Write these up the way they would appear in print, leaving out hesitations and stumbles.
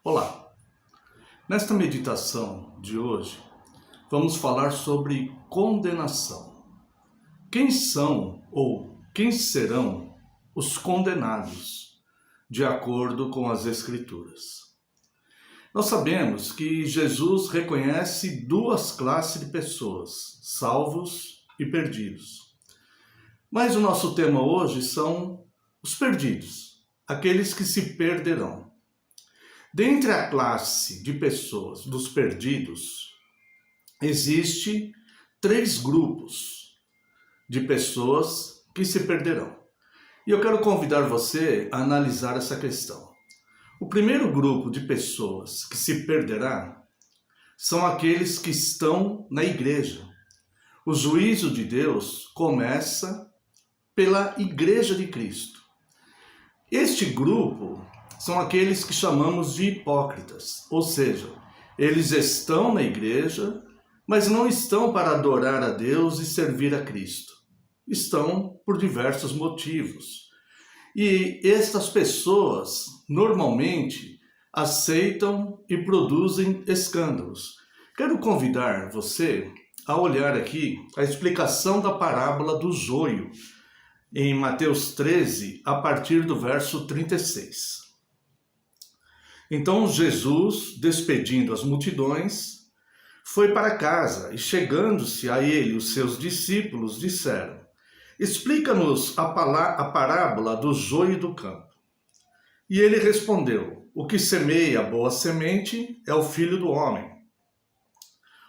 Olá! Nesta meditação de hoje, vamos falar sobre condenação. Quem são ou quem serão os condenados, de acordo com as Escrituras? Nós sabemos que Jesus reconhece duas classes de pessoas, salvos e perdidos. Mas o nosso tema hoje são os perdidos, aqueles que se perderão. Dentre a classe de pessoas dos perdidos, existe três grupos de pessoas que se perderão. E eu quero convidar você a analisar essa questão. O primeiro grupo de pessoas que se perderá são aqueles que estão na igreja. O juízo de Deus começa pela Igreja de Cristo. Este grupo são aqueles que chamamos de hipócritas, ou seja, eles estão na igreja, mas não estão para adorar a Deus e servir a Cristo. Estão por diversos motivos. E estas pessoas, normalmente, aceitam e produzem escândalos. Quero convidar você a olhar aqui a explicação da parábola do joio, em Mateus 13, a partir do verso 36. Então Jesus, despedindo as multidões, foi para casa e, chegando-se a ele, os seus discípulos disseram: explica-nos a parábola do joio e do campo. E ele respondeu: o que semeia a boa semente é o Filho do Homem.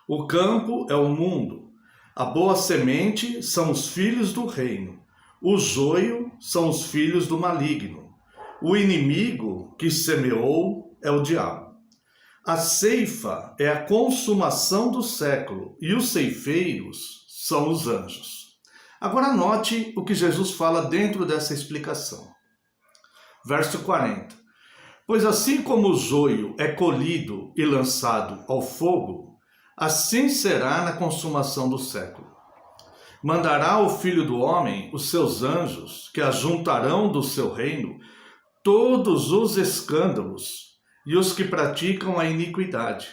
O campo é o mundo. A boa semente são os filhos do reino. O joio são os filhos do maligno. O inimigo que semeou é o diabo. A ceifa é a consumação do século e os ceifeiros são os anjos. Agora note o que Jesus fala dentro dessa explicação. Verso 40. Pois assim como o joio é colhido e lançado ao fogo, assim será na consumação do século. Mandará o Filho do Homem os seus anjos, que ajuntarão do seu reino todos os escândalos e os que praticam a iniquidade,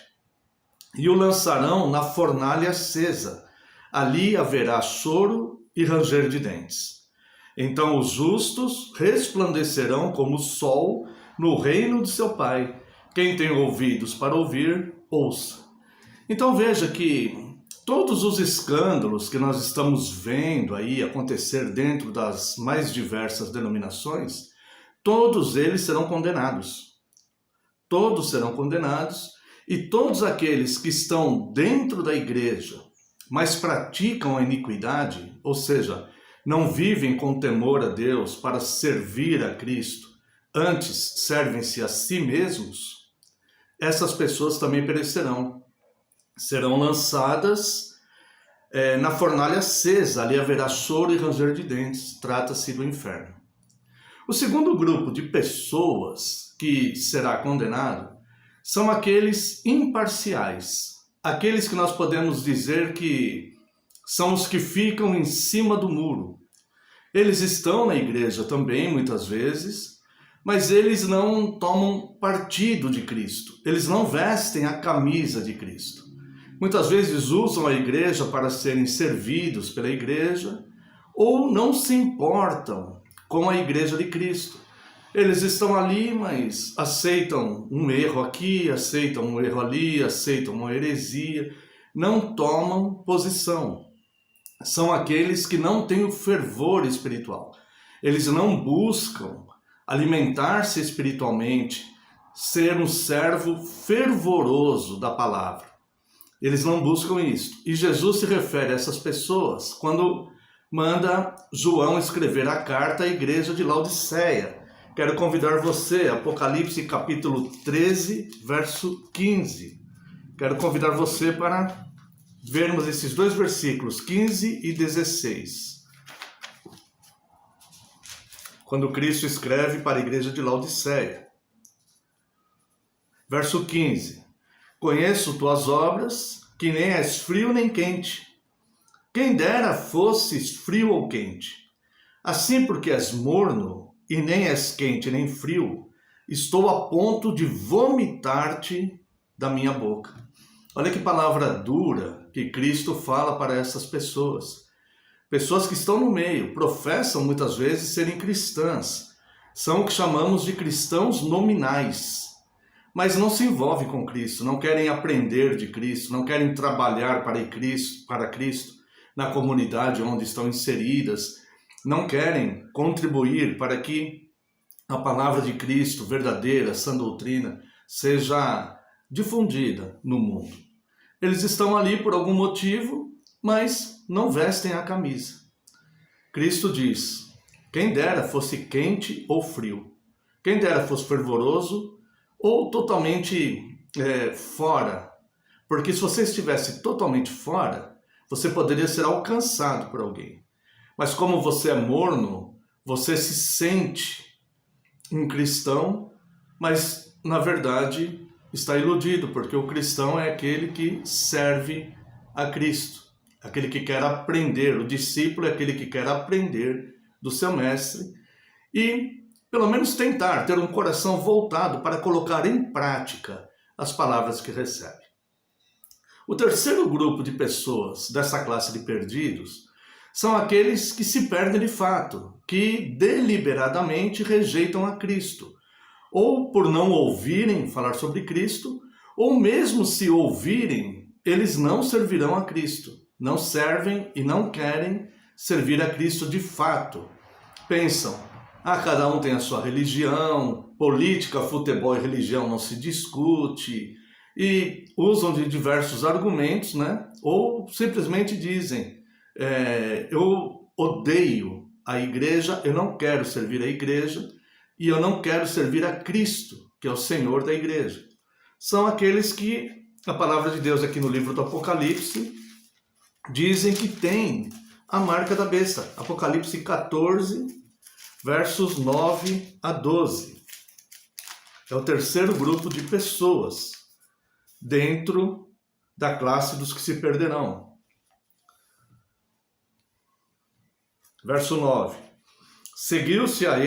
e o lançarão na fornalha acesa. Ali haverá choro e ranger de dentes. Então os justos resplandecerão como o sol no reino de seu Pai. Quem tem ouvidos para ouvir, ouça. Então veja que todos os escândalos que nós estamos vendo aí acontecer dentro das mais diversas denominações, todos eles serão condenados. Todos serão condenados, e todos aqueles que estão dentro da igreja, mas praticam a iniquidade, ou seja, não vivem com temor a Deus para servir a Cristo, antes servem-se a si mesmos, essas pessoas também perecerão. Serão lançadas na fornalha acesa, ali haverá choro e ranger de dentes, trata-se do inferno. O segundo grupo de pessoas que será condenado são aqueles imparciais, aqueles que nós podemos dizer que são os que ficam em cima do muro. Eles estão na igreja também, muitas vezes, mas eles não tomam partido de Cristo, eles não vestem a camisa de Cristo. Muitas vezes usam a igreja para serem servidos pela igreja ou não se importam com a igreja de Cristo. Eles estão ali, mas aceitam um erro aqui, aceitam um erro ali, aceitam uma heresia, não tomam posição. São aqueles que não têm o fervor espiritual. Eles não buscam alimentar-se espiritualmente, ser um servo fervoroso da palavra. Eles não buscam isso. E Jesus se refere a essas pessoas quando manda João escrever a carta à igreja de Laodiceia. Quero convidar você, Apocalipse capítulo 13, verso 15. Quero convidar você para vermos esses dois versículos, 15 e 16. Quando Cristo escreve para a igreja de Laodiceia. Verso 15. Conheço tuas obras, que nem és frio nem quente. Quem dera fosses frio ou quente. Assim, porque és morno e nem és quente nem frio, estou a ponto de vomitar-te da minha boca. Olha que palavra dura que Cristo fala para essas pessoas. Pessoas que estão no meio, professam muitas vezes serem cristãs. São o que chamamos de cristãos nominais. Mas não se envolvem com Cristo, não querem aprender de Cristo, não querem trabalhar para Cristo na comunidade onde estão inseridas, não querem contribuir para que a palavra de Cristo, verdadeira, sã doutrina, seja difundida no mundo. Eles estão ali por algum motivo, mas não vestem a camisa. Cristo diz, quem dera fosse quente ou frio, quem dera fosse fervoroso ou totalmente fora, porque se você estivesse totalmente fora, você poderia ser alcançado por alguém. Mas como você é morno, você se sente um cristão, mas na verdade está iludido, porque o cristão é aquele que serve a Cristo, aquele que quer aprender, o discípulo é aquele que quer aprender do seu mestre e pelo menos tentar ter um coração voltado para colocar em prática as palavras que recebe. O terceiro grupo de pessoas dessa classe de perdidos são aqueles que se perdem de fato, que deliberadamente rejeitam a Cristo, ou por não ouvirem falar sobre Cristo, ou mesmo se ouvirem, eles não servirão a Cristo, não servem e não querem servir a Cristo de fato. Pensam, cada um tem a sua religião, política, futebol e religião não se discute, e usam de diversos argumentos, né? Ou simplesmente dizem, eu odeio a igreja, eu não quero servir a igreja e eu não quero servir a Cristo, que é o Senhor da igreja. São aqueles que a palavra de Deus aqui no livro do Apocalipse dizem que tem a marca da besta. Apocalipse 14, versos 9 a 12. É o terceiro grupo de pessoas dentro da classe dos que se perderão. Verso 9. Seguiu-se a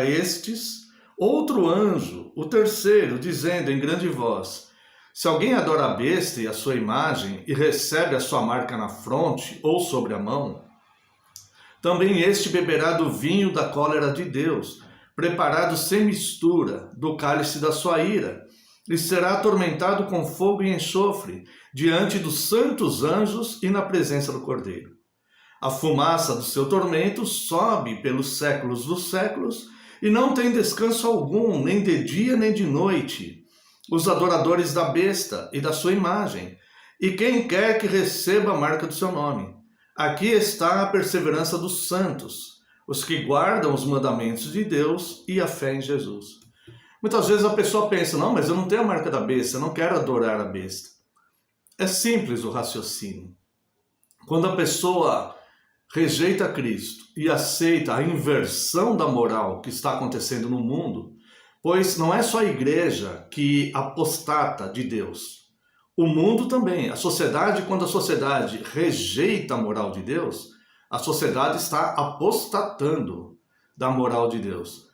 estes outro anjo, o terceiro, dizendo em grande voz, se alguém adora a besta e a sua imagem e recebe a sua marca na fronte ou sobre a mão, também este beberá do vinho da cólera de Deus, preparado sem mistura, do cálice da sua ira, e será atormentado com fogo e enxofre, diante dos santos anjos e na presença do Cordeiro. A fumaça do seu tormento sobe pelos séculos dos séculos, e não tem descanso algum, nem de dia nem de noite, os adoradores da besta e da sua imagem, e quem quer que receba a marca do seu nome. Aqui está a perseverança dos santos, os que guardam os mandamentos de Deus e a fé em Jesus. Muitas vezes a pessoa pensa, não, mas eu não tenho a marca da besta, eu não quero adorar a besta. É simples o raciocínio. Quando a pessoa rejeita Cristo e aceita a inversão da moral que está acontecendo no mundo, pois não é só a igreja que apostata de Deus. O mundo também, a sociedade, quando a sociedade rejeita a moral de Deus, a sociedade está apostatando da moral de Deus.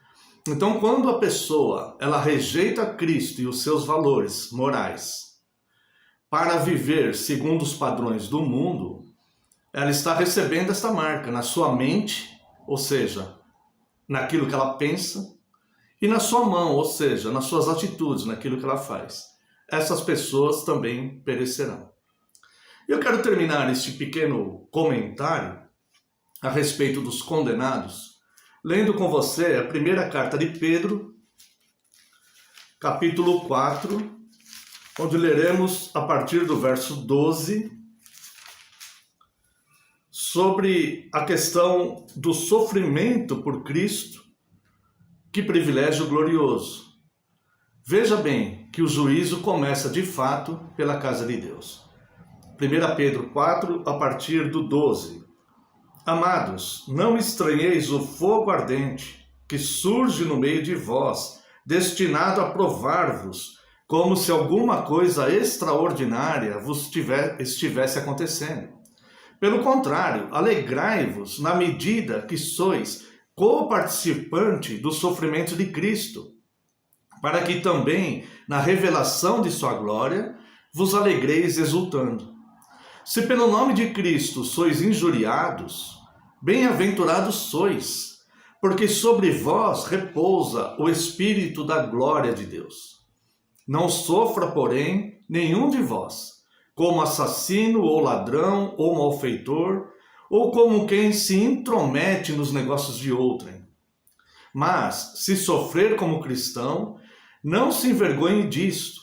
Então, quando a pessoa ela rejeita Cristo e os seus valores morais para viver segundo os padrões do mundo, ela está recebendo esta marca na sua mente, ou seja, naquilo que ela pensa, e na sua mão, ou seja, nas suas atitudes, naquilo que ela faz. Essas pessoas também perecerão. Eu quero terminar este pequeno comentário a respeito dos condenados, lendo com você a primeira carta de Pedro, capítulo 4, onde leremos a partir do verso 12, sobre a questão do sofrimento por Cristo, que privilégio glorioso. Veja bem que o juízo começa de fato pela casa de Deus. 1 Pedro 4, a partir do 12. Amados, não estranheis o fogo ardente que surge no meio de vós, destinado a provar-vos, como se alguma coisa extraordinária vos estivesse acontecendo. Pelo contrário, alegrai-vos na medida que sois co-participante do sofrimento de Cristo, para que também na revelação de sua glória vos alegreis exultando. Se pelo nome de Cristo sois injuriados, bem-aventurados sois, porque sobre vós repousa o Espírito da glória de Deus. Não sofra, porém, nenhum de vós, como assassino ou ladrão ou malfeitor, ou como quem se intromete nos negócios de outrem. Mas, se sofrer como cristão, não se envergonhe disto,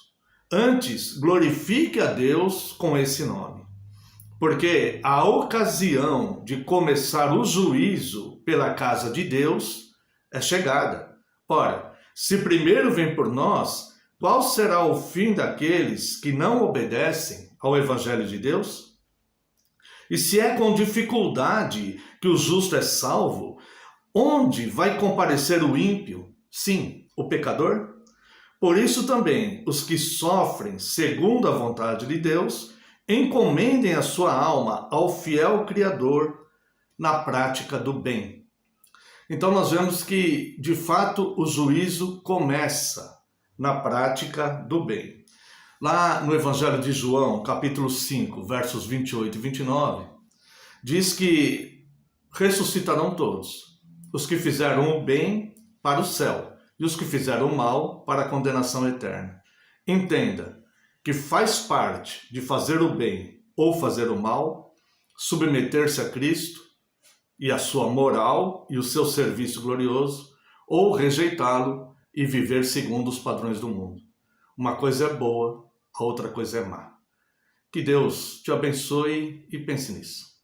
antes glorifique a Deus com esse nome. Porque a ocasião de começar o juízo pela casa de Deus é chegada. Ora, se primeiro vem por nós, qual será o fim daqueles que não obedecem ao Evangelho de Deus? E se é com dificuldade que o justo é salvo, onde vai comparecer o ímpio? Sim, o pecador? Por isso também, os que sofrem segundo a vontade de Deus, encomendem a sua alma ao fiel Criador na prática do bem. Então nós vemos que, de fato, o juízo começa na prática do bem. Lá no Evangelho de João, capítulo 5, versos 28 e 29, diz que ressuscitarão todos, os que fizeram o bem para o céu e os que fizeram o mal para a condenação eterna. Entenda que faz parte de fazer o bem ou fazer o mal, submeter-se a Cristo e a sua moral e o seu serviço glorioso, ou rejeitá-lo e viver segundo os padrões do mundo. Uma coisa é boa, a outra coisa é má. Que Deus te abençoe e pense nisso.